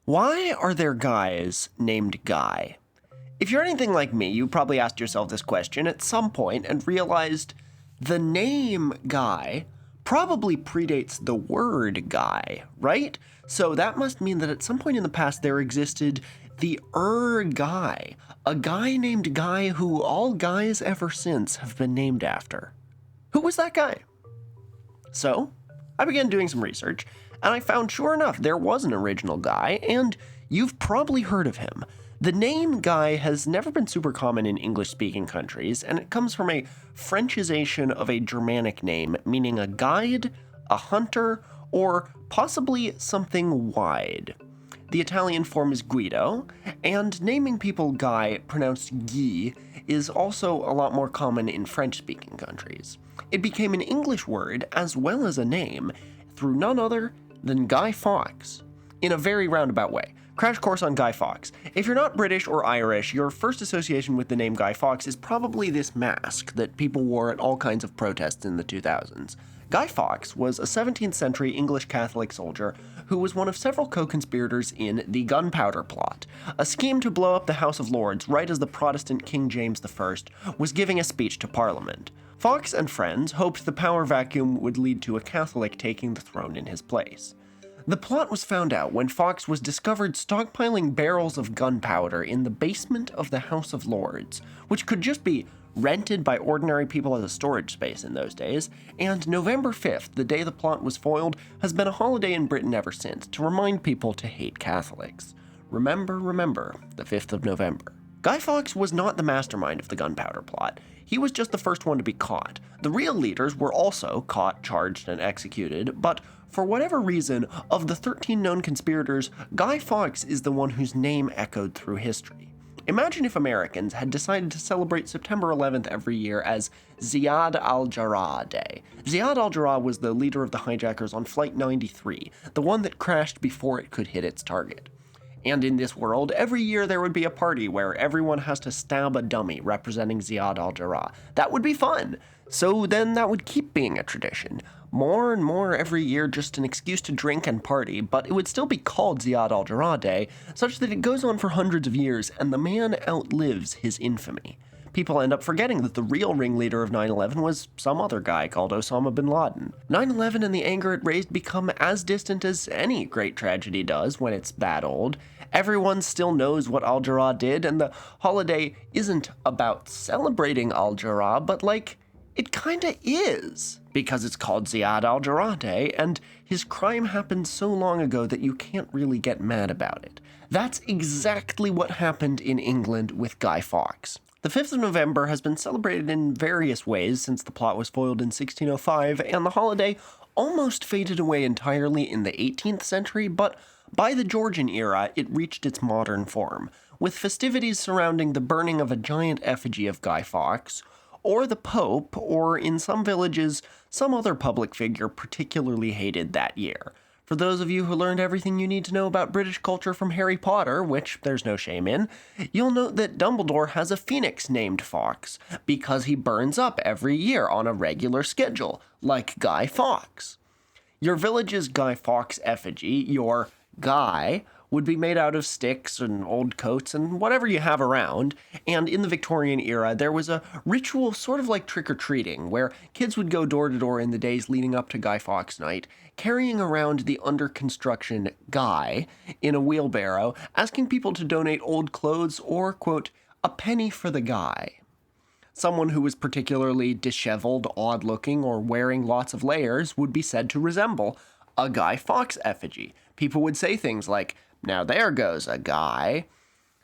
Why are there guys named Guy? If you're anything like me, you probably asked yourself this question at some point and realized the name Guy probably predates the word guy, right? So that must mean that at some point in the past there existed the guy, a guy named Guy who all guys ever since have been named after. Who was that guy? So, I began doing some research, and I found sure enough there was an original Guy, and you've probably heard of him. The name Guy has never been super common in English-speaking countries, and it comes from a Frenchization of a Germanic name, meaning a guide, a hunter, or possibly something wide. The Italian form is Guido, and naming people Guy, pronounced Guy, is also a lot more common in French-speaking countries. It became an English word as well as a name through none other than Guy Fawkes, in a very roundabout way. Crash course on Guy Fawkes. If you're not British or Irish, your first association with the name Guy Fawkes is probably this mask that people wore at all kinds of protests in the 2000s. Guy Fawkes was a 17th century English Catholic soldier who was one of several co-conspirators in the Gunpowder Plot, a scheme to blow up the House of Lords right as the Protestant King James I was giving a speech to Parliament. Fawkes and friends hoped the power vacuum would lead to a Catholic taking the throne in his place. The plot was found out when Fawkes was discovered stockpiling barrels of gunpowder in the basement of the House of Lords, which could just be rented by ordinary people as a storage space in those days, and November 5th, the day the plot was foiled, has been a holiday in Britain ever since to remind people to hate Catholics. Remember, the 5th of November. Guy Fawkes was not the mastermind of the gunpowder plot. He was just the first one to be caught. The real leaders were also caught, charged, and executed, but for whatever reason, of the 13 known conspirators, Guy Fawkes is the one whose name echoed through history. Imagine if Americans had decided to celebrate September 11th every year as Ziad al-Jarrah Day. Ziad al-Jarrah was the leader of the hijackers on Flight 93, the one that crashed before it could hit its target. And in this world, every year there would be a party where everyone has to stab a dummy representing Ziad al-Jarrah. That would be fun. So then that would keep being a tradition. More and more every year, just an excuse to drink and party, but it would still be called Ziad al-Jarrah Day, such that it goes on for hundreds of years, and the man outlives his infamy. People end up forgetting that the real ringleader of 9/11 was some other guy called Osama bin Laden. 9/11 and the anger it raised become as distant as any great tragedy does when it's that old. Everyone still knows what al-Jarrah did, and the holiday isn't about celebrating al-Jarrah, but it kinda is, because it's called Ziad al-Jarrah Day, and his crime happened so long ago that you can't really get mad about it. That's exactly what happened in England with Guy Fawkes. The 5th of November has been celebrated in various ways since the plot was foiled in 1605, and the holiday almost faded away entirely in the 18th century, but by the Georgian era, it reached its modern form, with festivities surrounding the burning of a giant effigy of Guy Fawkes, or the Pope, or in some villages, some other public figure particularly hated that year. For those of you who learned everything you need to know about British culture from Harry Potter, which there's no shame in, you'll note that Dumbledore has a phoenix named Fawkes, because he burns up every year on a regular schedule, like Guy Fawkes. Your village's Guy Fawkes effigy, your Guy, would be made out of sticks and old coats and whatever you have around, and in the Victorian era, there was a ritual sort of like trick-or-treating, where kids would go door-to-door in the days leading up to Guy Fawkes Night, carrying around the under-construction Guy in a wheelbarrow, asking people to donate old clothes or, quote, a penny for the Guy. Someone who was particularly disheveled, odd-looking, or wearing lots of layers would be said to resemble a Guy Fawkes effigy. People would say things like, "Now there goes a guy."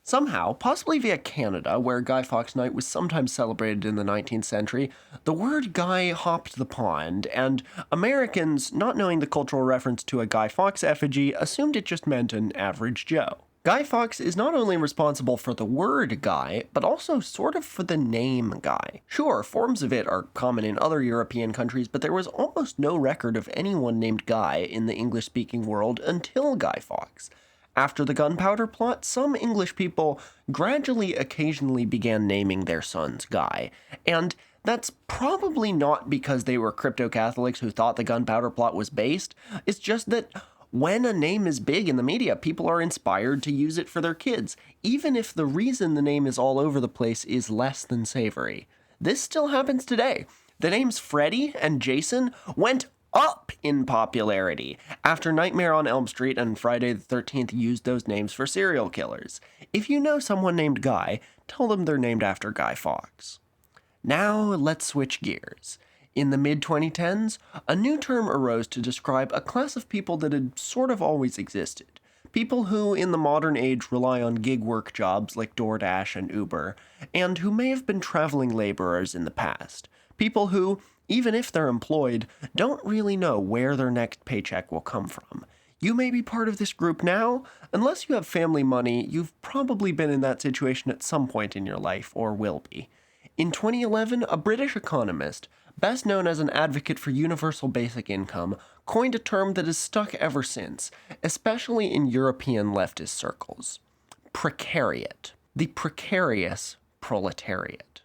Somehow, possibly via Canada, where Guy Fawkes Night was sometimes celebrated in the 19th century, the word Guy hopped the pond, and Americans, not knowing the cultural reference to a Guy Fawkes effigy, assumed it just meant an average Joe. Guy Fawkes is not only responsible for the word Guy, but also sort of for the name Guy. Sure, forms of it are common in other European countries, but there was almost no record of anyone named Guy in the English-speaking world until Guy Fawkes. After the Gunpowder Plot, some English people gradually occasionally began naming their sons Guy, and that's probably not because they were crypto-Catholics who thought the Gunpowder Plot was based. It's just that When a name is big in the media, people are inspired to use it for their kids, even if the reason the name is all over the place is less than savory. This still happens today. The names Freddy and Jason went up in popularity after Nightmare on Elm Street and Friday the 13th used those names for serial killers. If you know someone named Guy, tell them they're named after Guy Fawkes. Now let's switch gears. In the mid-2010s, a new term arose to describe a class of people that had sort of always existed. People who, in the modern age, rely on gig work jobs like DoorDash and Uber, and who may have been traveling laborers in the past. People who, even if they're employed, don't really know where their next paycheck will come from. You may be part of this group now. Unless you have family money, you've probably been in that situation at some point in your life, or will be. In 2011, a British economist, best known as an advocate for universal basic income, coined a term that has stuck ever since, especially in European leftist circles. Precariat. The precarious proletariat.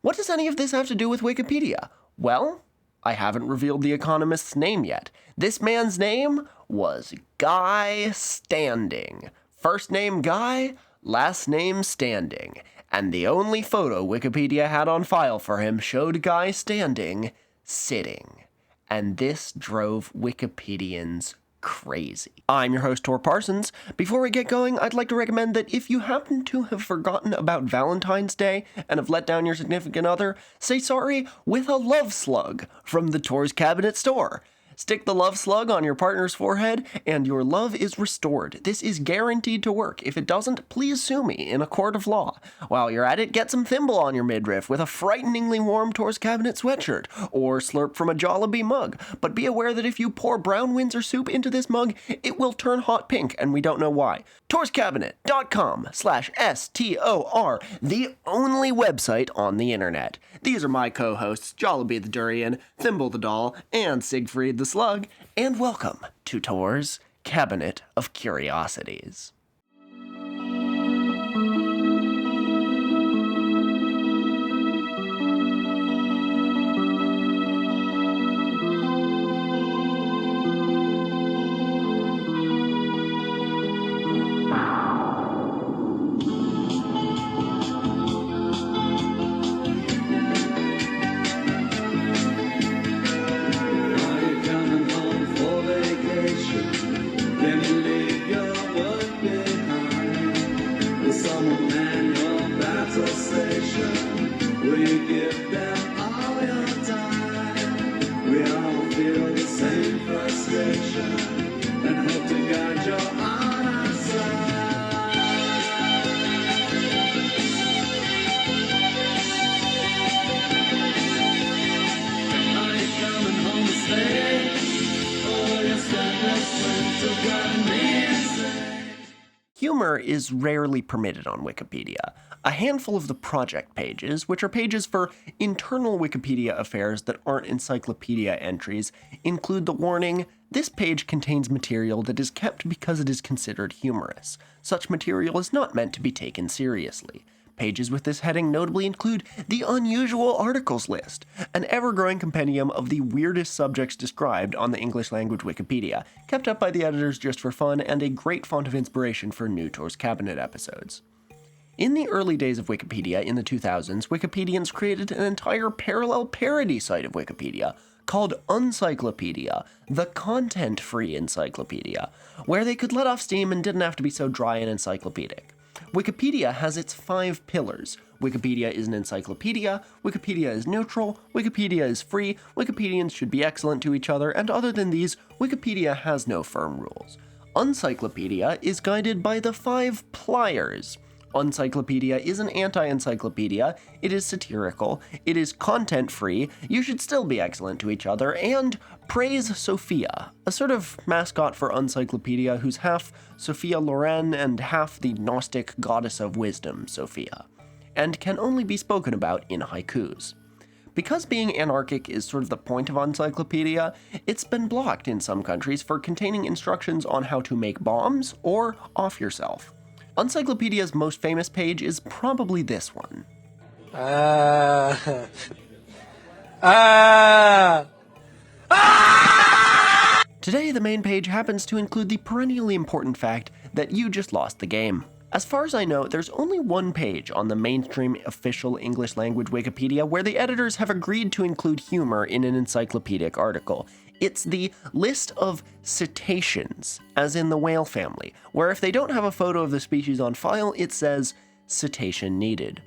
What does any of this have to do with Wikipedia? Well, I haven't revealed the economist's name yet. This man's name was Guy Standing. First name Guy, last name Standing. And the only photo Wikipedia had on file for him showed Guy Standing sitting. And this drove Wikipedians crazy. I'm your host, Tor Parsons. Before we get going, I'd like to recommend that if you happen to have forgotten about Valentine's Day and have let down your significant other, say sorry with a love slug from the Tor's Cabinet store. Stick the love slug on your partner's forehead, and your love is restored. This is guaranteed to work. If it doesn't, please sue me in a court of law. While you're at it, get some thimble on your midriff with a frighteningly warm Tor's Cabinet sweatshirt, or slurp from a Jollibee mug. But be aware that if you pour brown Windsor soup into this mug, it will turn hot pink, and we don't know why. torscabinet.com/STOR, the only website on the internet. These are my co-hosts, Jollibee the Durian, Thimble the Doll, and Siegfried the Slug, and welcome to Tor's Cabinet of Curiosities. Humor is rarely permitted on Wikipedia. A handful of the project pages, which are pages for internal Wikipedia affairs that aren't encyclopedia entries, include the warning, "This page contains material that is kept because it is considered humorous. Such material is not meant to be taken seriously." Pages with this heading notably include the Unusual Articles list, an ever-growing compendium of the weirdest subjects described on the English language Wikipedia, kept up by the editors just for fun and a great font of inspiration for new Tor's Cabinet episodes. In the early days of Wikipedia in the 2000s, Wikipedians created an entire parallel parody site of Wikipedia called Uncyclopedia, the content-free encyclopedia, where they could let off steam and didn't have to be so dry and encyclopedic. Wikipedia has its 5 pillars. Wikipedia is an encyclopedia, Wikipedia is neutral, Wikipedia is free, Wikipedians should be excellent to each other, and other than these, Wikipedia has no firm rules. Uncyclopedia is guided by the 5 pliers. Uncyclopedia is an anti-encyclopedia, it is satirical, it is content-free, you should still be excellent to each other, and praise Sophia, a sort of mascot for Uncyclopedia who's half Sophia Loren and half the Gnostic goddess of wisdom, Sophia, and can only be spoken about in haikus. Because being anarchic is sort of the point of Uncyclopedia, it's been blocked in some countries for containing instructions on how to make bombs or off yourself. Uncyclopedia's most famous page is probably this one. Today, the main page happens to include the perennially important fact that you just lost the game. As far as I know, there's only one page on the mainstream official English language Wikipedia where the editors have agreed to include humor in an encyclopedic article. It's the list of citations, as in the whale family, where if they don't have a photo of the species on file, it says, citation needed.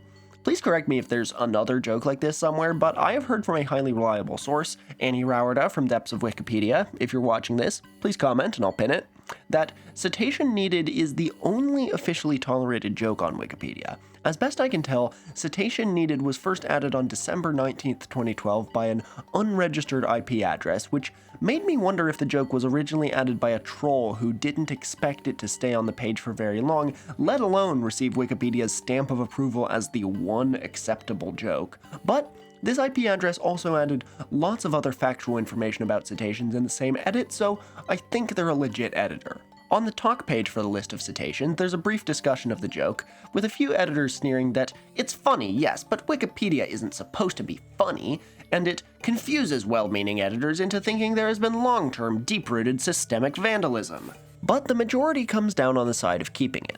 Please correct me if there's another joke like this somewhere, but I have heard from a highly reliable source, Annie Rauerda from Depths of Wikipedia. If you're watching this, please comment and I'll pin it. That citation needed is the only officially tolerated joke on Wikipedia. As best I can tell, citation needed was first added on December 19th, 2012 by an unregistered IP address, which made me wonder if the joke was originally added by a troll who didn't expect it to stay on the page for very long, let alone receive Wikipedia's stamp of approval as the one acceptable joke. But this IP address also added lots of other factual information about citations in the same edit, so I think they're a legit editor. On the talk page for the list of citations, there's a brief discussion of the joke, with a few editors sneering that it's funny, yes, but Wikipedia isn't supposed to be funny, and it confuses well-meaning editors into thinking there has been long-term, deep-rooted systemic vandalism. But the majority comes down on the side of keeping it.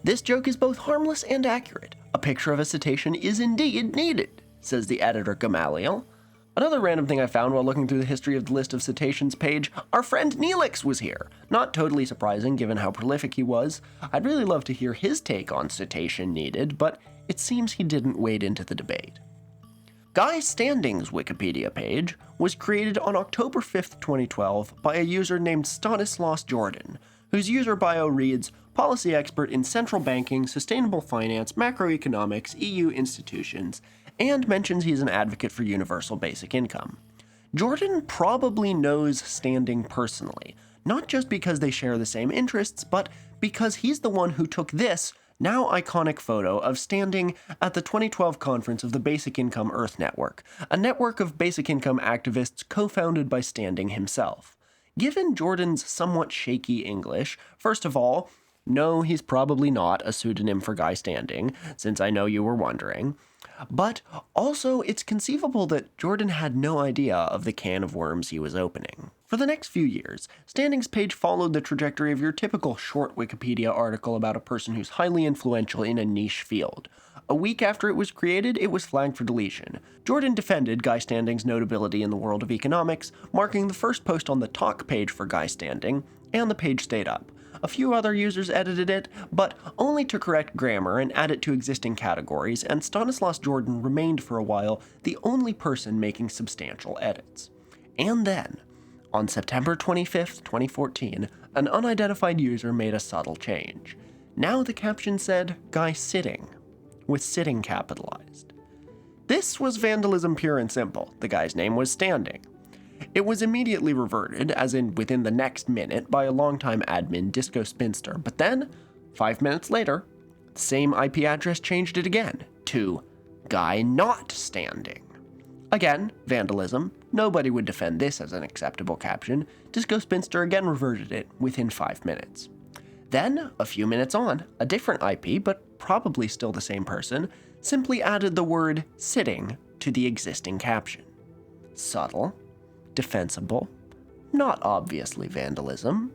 This joke is both harmless and accurate. A picture of a citation is indeed needed, says the editor Gamaliel. Another random thing I found while looking through the history of the list of citations page, our friend Neelix was here. Not totally surprising given how prolific he was. I'd really love to hear his take on citation needed, but it seems he didn't wade into the debate. Guy Standing's Wikipedia page was created on October 5th, 2012 by a user named Stanislaus Jordan, whose user bio reads, policy expert in central banking, sustainable finance, macroeconomics, EU institutions, and mentions he's an advocate for universal basic income. Jordan probably knows Standing personally, not just because they share the same interests, but because he's the one who took this, now iconic photo of Standing at the 2012 conference of the Basic Income Earth Network, a network of basic income activists co-founded by Standing himself. Given Jordan's somewhat shaky English, first of all, no, he's probably not a pseudonym for Guy Standing, since I know you were wondering. But also, it's conceivable that Jordan had no idea of the can of worms he was opening. For the next few years, Standing's page followed the trajectory of your typical short Wikipedia article about a person who's highly influential in a niche field. A week after it was created, it was flagged for deletion. Jordan defended Guy Standing's notability in the world of economics, marking the first post on the talk page for Guy Standing, and the page stayed up. A few other users edited it, but only to correct grammar and add it to existing categories, and Stanislaus Jordan remained for a while the only person making substantial edits. And then, on September 25th, 2014, an unidentified user made a subtle change. Now the caption said, Guy Sitting, with sitting capitalized. This was vandalism pure and simple. The guy's name was Standing. It was immediately reverted, as in within the next minute, by a longtime admin, Disco Spinster, but then, 5 minutes later, the same IP address changed it again, to Guy Not Standing. Again, vandalism. Nobody would defend this as an acceptable caption. Disco Spinster again reverted it within 5 minutes. Then, a few minutes on, a different IP, but probably still the same person, simply added the word sitting to the existing caption. Subtle. Defensible, not obviously vandalism.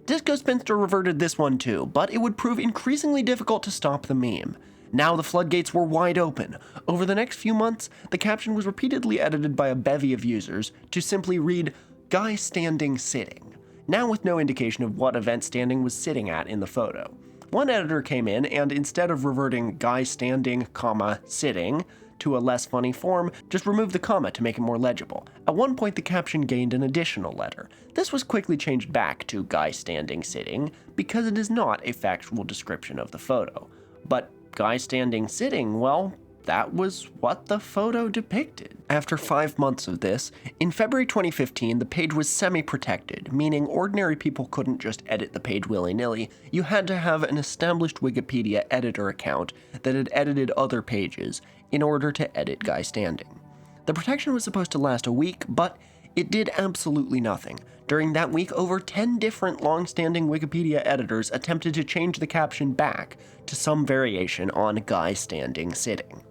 Disco Spinster reverted this one too, but it would prove increasingly difficult to stop the meme. Now the floodgates were wide open. Over the next few months, the caption was repeatedly edited by a bevy of users to simply read, Guy Standing Sitting, now with no indication of what event Standing was sitting at in the photo. One editor came in and instead of reverting Guy Standing, sitting, to a less funny form, just removed the comma to make it more legible. At one point, the caption gained an additional letter. This was quickly changed back to Guy Standing Sitting, because it is not a factual description of the photo. But Guy Standing Sitting, well, that was what the photo depicted. After 5 months of this, in February 2015, the page was semi-protected, meaning ordinary people couldn't just edit the page willy-nilly. You had to have an established Wikipedia editor account that had edited other pages in order to edit Guy Standing. The protection was supposed to last a week, but it did absolutely nothing. During that week, over 10 different long-standing Wikipedia editors attempted to change the caption back to some variation on Guy Standing Sitting.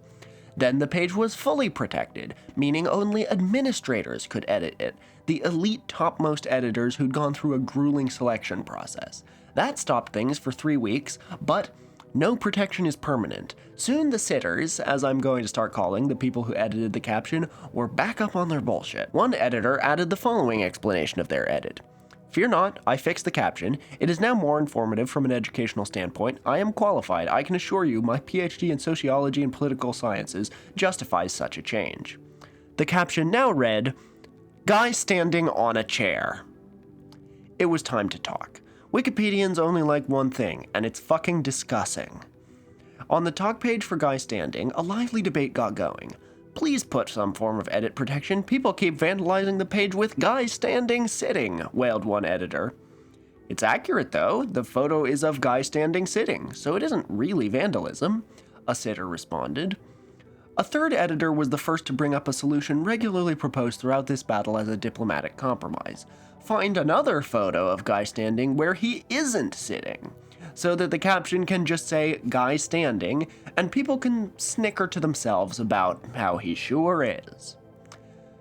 Then the page was fully protected, meaning only administrators could edit it, the elite topmost editors who'd gone through a grueling selection process. That stopped things for 3 weeks, but no protection is permanent. Soon the sitters, as I'm going to start calling the people who edited the caption, were back up on their bullshit. One editor added the following explanation of their edit. Fear not, I fixed the caption. It is now more informative from an educational standpoint. I am qualified. I can assure you my PhD in sociology and political sciences justifies such a change. The caption now read, "Guy standing on a chair." It was time to talk. Wikipedians only like one thing, and it's fucking discussing. On the talk page for Guy Standing, a lively debate got going. Please put some form of edit protection. People keep vandalizing the page with Guy Standing sitting, wailed one editor. It's accurate though. The photo is of Guy Standing sitting, so it isn't really vandalism, a sitter responded. A third editor was the first to bring up a solution regularly proposed throughout this battle as a diplomatic compromise. Find another photo of Guy Standing where he isn't sitting, so that the caption can just say Guy Standing, and people can snicker to themselves about how he sure is.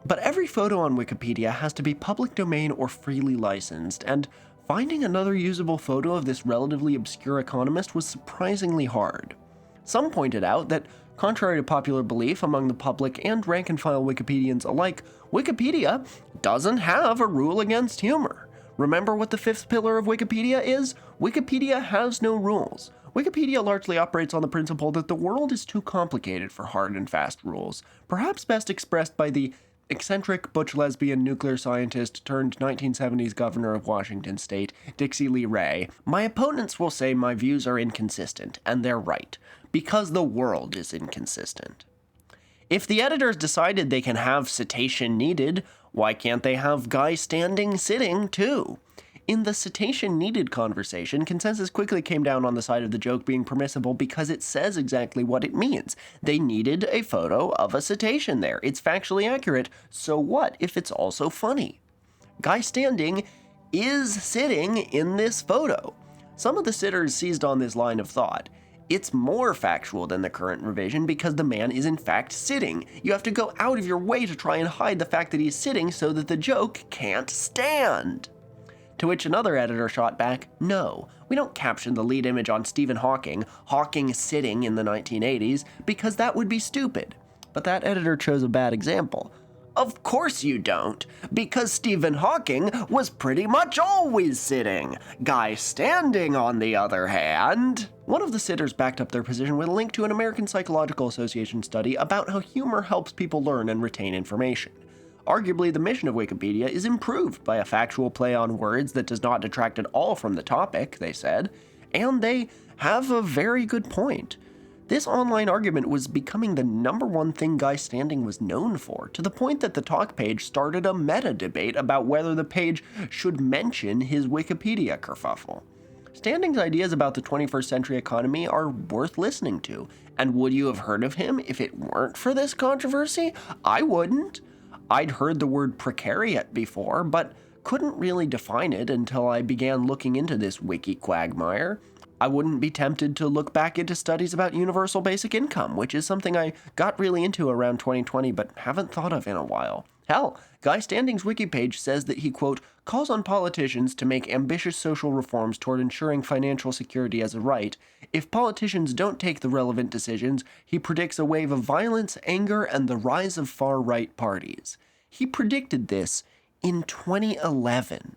But every photo on Wikipedia has to be public domain or freely licensed, and finding another usable photo of this relatively obscure economist was surprisingly hard. Some pointed out that, contrary to popular belief among the public and rank-and-file Wikipedians alike, Wikipedia doesn't have a rule against humor. Remember what the fifth pillar of Wikipedia is? Wikipedia has no rules. Wikipedia largely operates on the principle that the world is too complicated for hard and fast rules, perhaps best expressed by the eccentric butch lesbian nuclear scientist turned 1970s governor of Washington state, Dixie Lee Ray. My opponents will say my views are inconsistent, and they're right, because the world is inconsistent. If the editors decided they can have citation needed, why can't they have Guy Standing sitting too? In the citation needed conversation, consensus quickly came down on the side of the joke being permissible because it says exactly what it means. They needed a photo of a citation there. It's factually accurate, so what if it's also funny? Guy Standing is sitting in this photo. Some of the sitters seized on this line of thought. It's more factual than the current revision because the man is in fact sitting. You have to go out of your way to try and hide the fact that he's sitting so that the joke can't stand. To which another editor shot back, no, we don't caption the lead image on Stephen Hawking sitting in the 1980s, because that would be stupid. But that editor chose a bad example. Of course you don't, because Stephen Hawking was pretty much always sitting. Guy Standing, on the other hand. One of the sitters backed up their position with a link to an American Psychological Association study about how humor helps people learn and retain information. Arguably, the mission of Wikipedia is improved by a factual play on words that does not detract at all from the topic, they said, and they have a very good point. This online argument was becoming the number one thing Guy Standing was known for, to the point that the talk page started a meta debate about whether the page should mention his Wikipedia kerfuffle. Standing's ideas about the 21st century economy are worth listening to, and would you have heard of him if it weren't for this controversy? I wouldn't. I'd heard the word precariat before, but couldn't really define it until I began looking into this wiki quagmire. I wouldn't be tempted to look back into studies about universal basic income, which is something I got really into around 2020 but haven't thought of in a while. Hell, Guy Standing's wiki page says that he, quote, calls on politicians to make ambitious social reforms toward ensuring financial security as a right. If politicians don't take the relevant decisions, he predicts a wave of violence, anger, and the rise of far-right parties. He predicted this in 2011.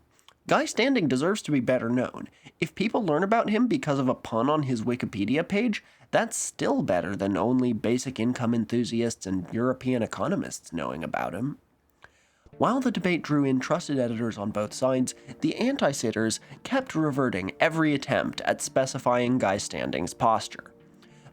Guy Standing deserves to be better known. If people learn about him because of a pun on his Wikipedia page, that's still better than only basic income enthusiasts and European economists knowing about him. While the debate drew in trusted editors on both sides, the anti-sitters kept reverting every attempt at specifying Guy Standing's posture.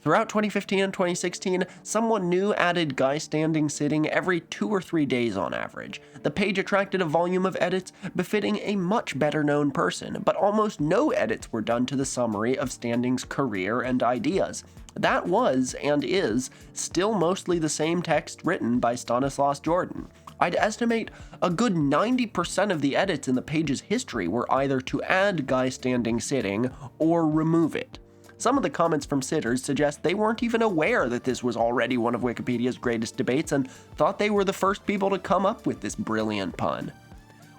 Throughout 2015 and 2016, someone new added Guy Standing sitting every 2 or 3 days on average. The page attracted a volume of edits befitting a much better known person, but almost no edits were done to the summary of Standing's career and ideas. That was, and is, still mostly the same text written by Stanislaus Jordan. I'd estimate a good 90% of the edits in the page's history were either to add Guy Standing sitting or remove it. Some of the comments from sitters suggest they weren't even aware that this was already one of Wikipedia's greatest debates and thought they were the first people to come up with this brilliant pun.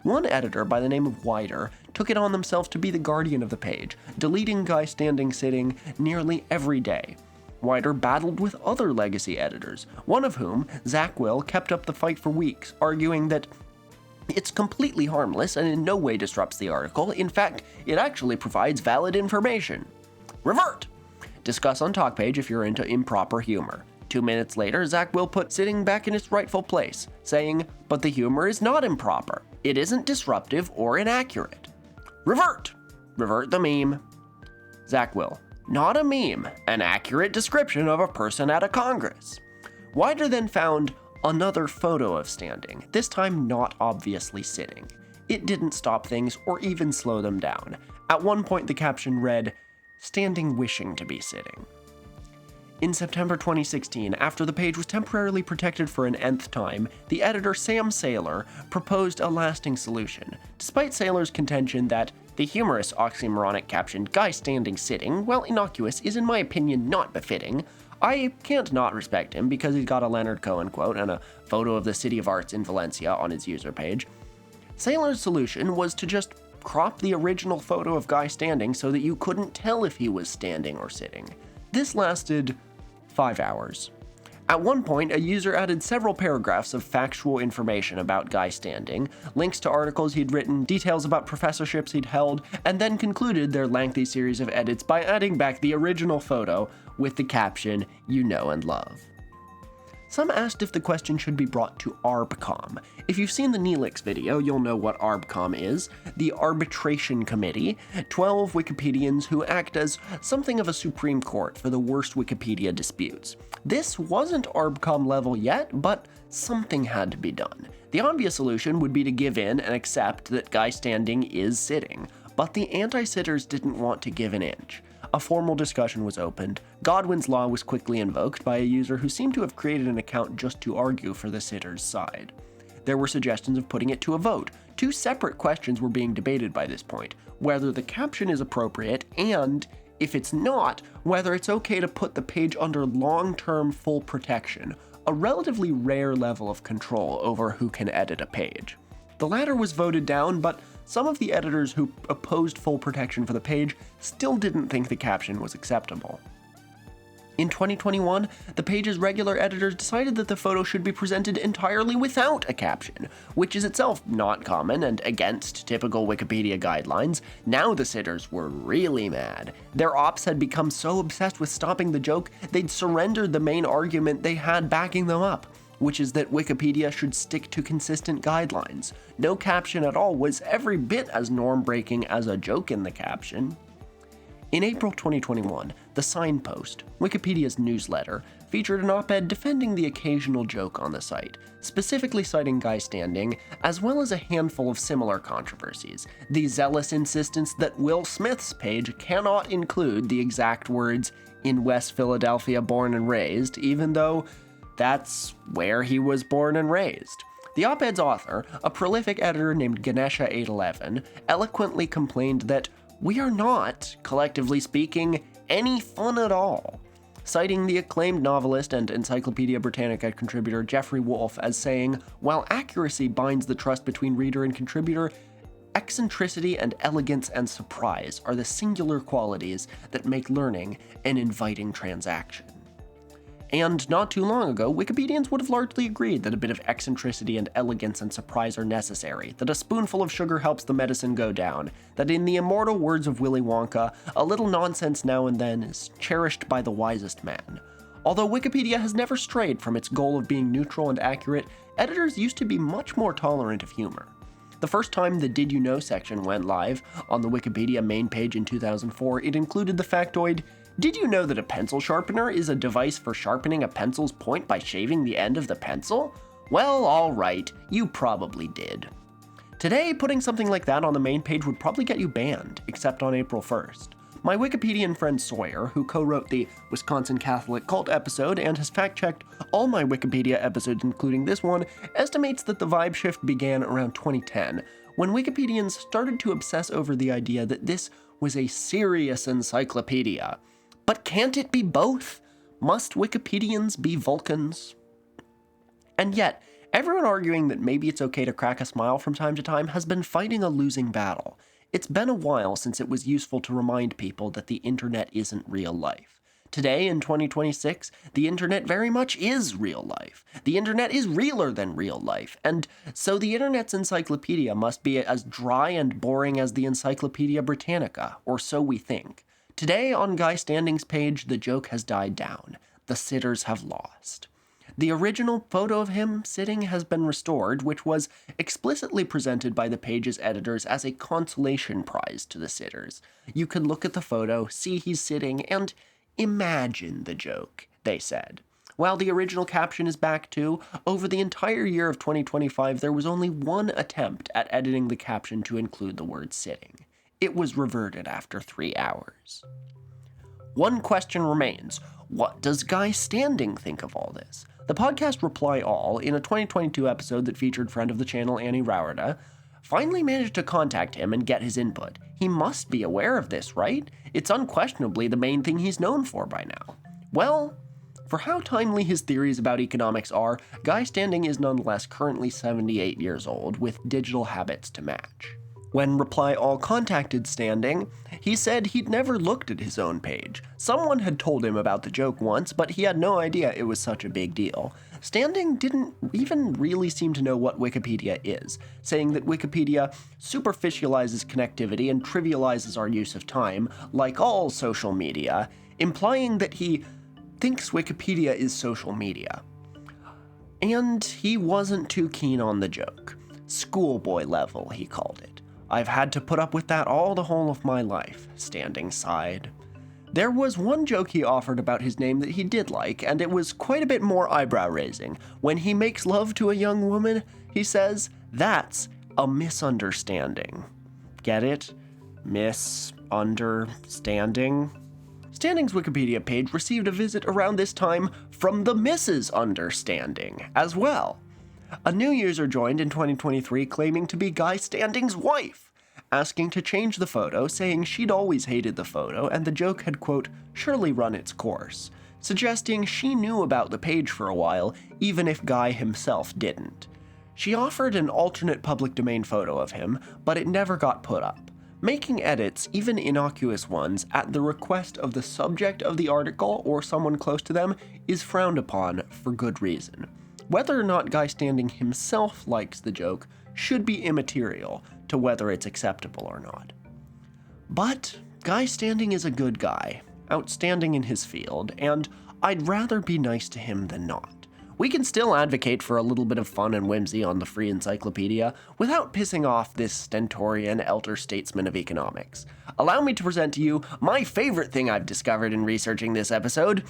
One editor by the name of Wider took it on themselves to be the guardian of the page, deleting guy standing sitting nearly every day. Wider battled with other legacy editors, one of whom, Zach Will, kept up the fight for weeks, arguing that it's completely harmless and in no way disrupts the article. In fact, it actually provides valid information. Revert! Discuss on talk page if you're into improper humor. 2 minutes later, Zach Will put sitting back in its rightful place, saying, but the humor is not improper. It isn't disruptive or inaccurate. Revert! Revert the meme. Zach Will. Not a meme, an accurate description of a person at a congress. Wider then found another photo of standing, this time not obviously sitting. It didn't stop things or even slow them down. At one point the caption read, standing wishing to be sitting. In September 2016, after the page was temporarily protected for an nth time, the editor Sam Saylor proposed a lasting solution. Despite Saylor's contention that the humorous oxymoronic caption, guy standing sitting, while innocuous, is in my opinion not befitting, I can't not respect him because he's got a Leonard Cohen quote and a photo of the City of Arts in Valencia on his user page. Saylor's solution was to just crop the original photo of guy standing so that you couldn't tell if he was standing or sitting. This lasted 5 hours. At one point, a user added several paragraphs of factual information about Guy Standing, links to articles he'd written, details about professorships he'd held, and then concluded their lengthy series of edits by adding back the original photo with the caption, "You know and love." Some asked if the question should be brought to ARBCOM. If you've seen the Neelix video, you'll know what ARBCOM is, the Arbitration Committee, 12 Wikipedians who act as something of a Supreme Court for the worst Wikipedia disputes. This wasn't ARBCOM level yet, but something had to be done. The obvious solution would be to give in and accept that Guy Standing is sitting, but the anti-sitters didn't want to give an inch. A formal discussion was opened. Godwin's Law was quickly invoked by a user who seemed to have created an account just to argue for the sitters' side. There were suggestions of putting it to a vote. 2 separate questions were being debated by this point: whether the caption is appropriate and, if it's not, whether it's okay to put the page under long-term full protection, a relatively rare level of control over who can edit a page. The latter was voted down, but some of the editors who opposed full protection for the page still didn't think the caption was acceptable. In 2021, the page's regular editors decided that the photo should be presented entirely without a caption, which is itself not common and against typical Wikipedia guidelines. Now the sitters were really mad. Their ops had become so obsessed with stopping the joke, they'd surrendered the main argument they had backing them up, which is that Wikipedia should stick to consistent guidelines. No caption at all was every bit as norm-breaking as a joke in the caption. In April 2021, the Signpost, Wikipedia's newsletter, featured an op-ed defending the occasional joke on the site, specifically citing Guy Standing, as well as a handful of similar controversies. The zealous insistence that Will Smith's page cannot include the exact words, "in West Philadelphia born and raised," even though that's where he was born and raised. The op-ed's author, a prolific editor named Ganesha811, eloquently complained that we are not, collectively speaking, any fun at all, citing the acclaimed novelist and Encyclopedia Britannica contributor Geoffrey Wolfe as saying, while accuracy binds the trust between reader and contributor, eccentricity and elegance and surprise are the singular qualities that make learning an inviting transaction. And not too long ago, Wikipedians would have largely agreed that a bit of eccentricity and elegance and surprise are necessary, that a spoonful of sugar helps the medicine go down, that in the immortal words of Willy Wonka, a little nonsense now and then is cherished by the wisest man. Although Wikipedia has never strayed from its goal of being neutral and accurate, editors used to be much more tolerant of humor. The first time the Did You Know section went live on the Wikipedia main page in 2004, it included the factoid, "Did you know that a pencil sharpener is a device for sharpening a pencil's point by shaving the end of the pencil? Well, alright, you probably did." Today, putting something like that on the main page would probably get you banned, except on April 1st. My Wikipedian friend Sawyer, who co-wrote the Wisconsin Catholic Cult episode and has fact-checked all my Wikipedia episodes including this one, estimates that the vibe shift began around 2010, when Wikipedians started to obsess over the idea that this was a serious encyclopedia. But can't it be both? Must Wikipedians be Vulcans? And yet, everyone arguing that maybe it's okay to crack a smile from time to time has been fighting a losing battle. It's been a while since it was useful to remind people that the internet isn't real life. Today, in 2026, the internet very much is real life. The internet is realer than real life, and so the internet's encyclopedia must be as dry and boring as the Encyclopedia Britannica, or so we think. Today, on Guy Standing's page, the joke has died down. The sitters have lost. The original photo of him sitting has been restored, which was explicitly presented by the page's editors as a consolation prize to the sitters. You could look at the photo, see he's sitting, and imagine the joke, they said. While the original caption is back too, over the entire year of 2025, there was only one attempt at editing the caption to include the word sitting. It was reverted after 3 hours. One question remains. What does Guy Standing think of all this? The podcast Reply All, in a 2022 episode that featured friend of the channel Annie Rowerda, finally managed to contact him and get his input. He must be aware of this, right? It's unquestionably the main thing he's known for by now. Well, for how timely his theories about economics are, Guy Standing is nonetheless currently 78 years old, with digital habits to match. When Reply All contacted Standing, he said he'd never looked at his own page. Someone had told him about the joke once, but he had no idea it was such a big deal. Standing didn't even really seem to know what Wikipedia is, saying that Wikipedia superficializes connectivity and trivializes our use of time, like all social media, implying that he thinks Wikipedia is social media. And he wasn't too keen on the joke. Schoolboy level, he called it. I've had to put up with that all the whole of my life, Standing sighed. There was one joke he offered about his name that he did like, and it was quite a bit more eyebrow-raising. When he makes love to a young woman, he says, that's a misunderstanding. Get it? Misunderstanding? Standing's Wikipedia page received a visit around this time from the Mrs. Understanding as well. A new user joined in 2023 claiming to be Guy Standing's wife, asking to change the photo, saying she'd always hated the photo and the joke had, quote, surely run its course, suggesting she knew about the page for a while, even if Guy himself didn't. She offered an alternate public domain photo of him, but it never got put up. Making edits, even innocuous ones, at the request of the subject of the article or someone close to them is frowned upon for good reason. Whether or not Guy Standing himself likes the joke should be immaterial to whether it's acceptable or not. But Guy Standing is a good guy, outstanding in his field, and I'd rather be nice to him than not. We can still advocate for a little bit of fun and whimsy on the free encyclopedia without pissing off this stentorian elder statesman of economics. Allow me to present to you my favorite thing I've discovered in researching this episode.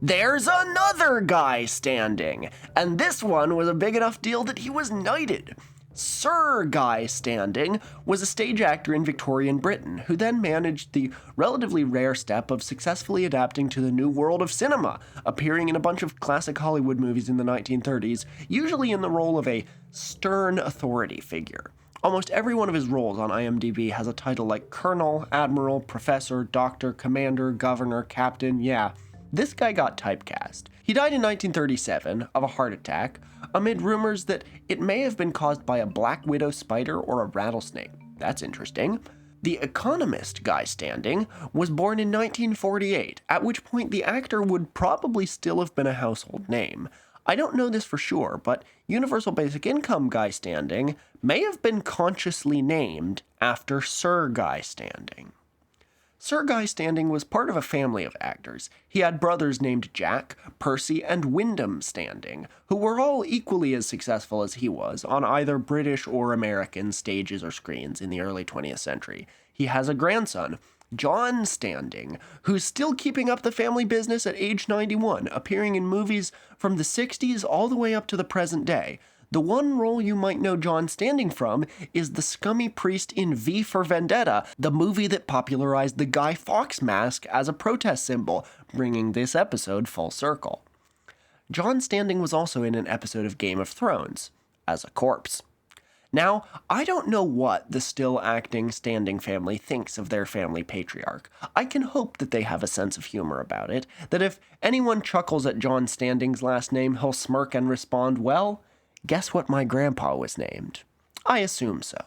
There's another Guy Standing, and this one was a big enough deal that he was knighted. Sir Guy Standing was a stage actor in Victorian Britain, who then managed the relatively rare step of successfully adapting to the new world of cinema, appearing in a bunch of classic Hollywood movies in the 1930s, usually in the role of a stern authority figure. Almost every one of his roles on IMDb has a title like Colonel, Admiral, Professor, Doctor, Commander, Governor, Captain, yeah. This guy got typecast. He died in 1937 of a heart attack, amid rumors that it may have been caused by a black widow spider or a rattlesnake. That's interesting. The economist Guy Standing was born in 1948, at which point the actor would probably still have been a household name. I don't know this for sure, but Universal Basic Income Guy Standing may have been consciously named after Sir Guy Standing. Sir Guy Standing was part of a family of actors. He had brothers named Jack, Percy, and Wyndham Standing, who were all equally as successful as he was on either British or American stages or screens in the early 20th century. He has a grandson, John Standing, who's still keeping up the family business at age 91, appearing in movies from the 60s all the way up to the present day. The one role you might know John Standing from is the scummy priest in V for Vendetta, the movie that popularized the Guy Fawkes mask as a protest symbol, bringing this episode full circle. John Standing was also in an episode of Game of Thrones, as a corpse. Now, I don't know what the still acting Standing family thinks of their family patriarch. I can hope that they have a sense of humor about it, that if anyone chuckles at John Standing's last name, he'll smirk and respond, well, guess what my grandpa was named? I assume so.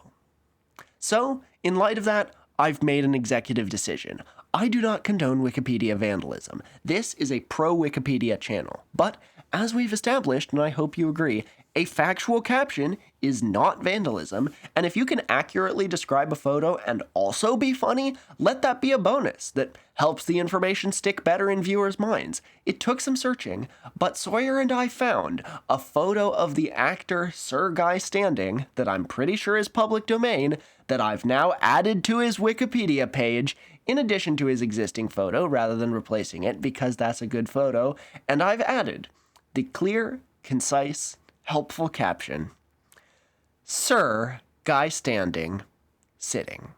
So, in light of that, I've made an executive decision. I do not condone Wikipedia vandalism. This is a pro-Wikipedia channel. But, as we've established, and I hope you agree, a factual caption is not vandalism, and if you can accurately describe a photo and also be funny, let that be a bonus that helps the information stick better in viewers' minds. It took some searching, but Sawyer and I found a photo of the actor Sir Guy Standing that I'm pretty sure is public domain that I've now added to his Wikipedia page in addition to his existing photo rather than replacing it because that's a good photo, and I've added the clear, concise, helpful caption, Sir Guy Standing, sitting.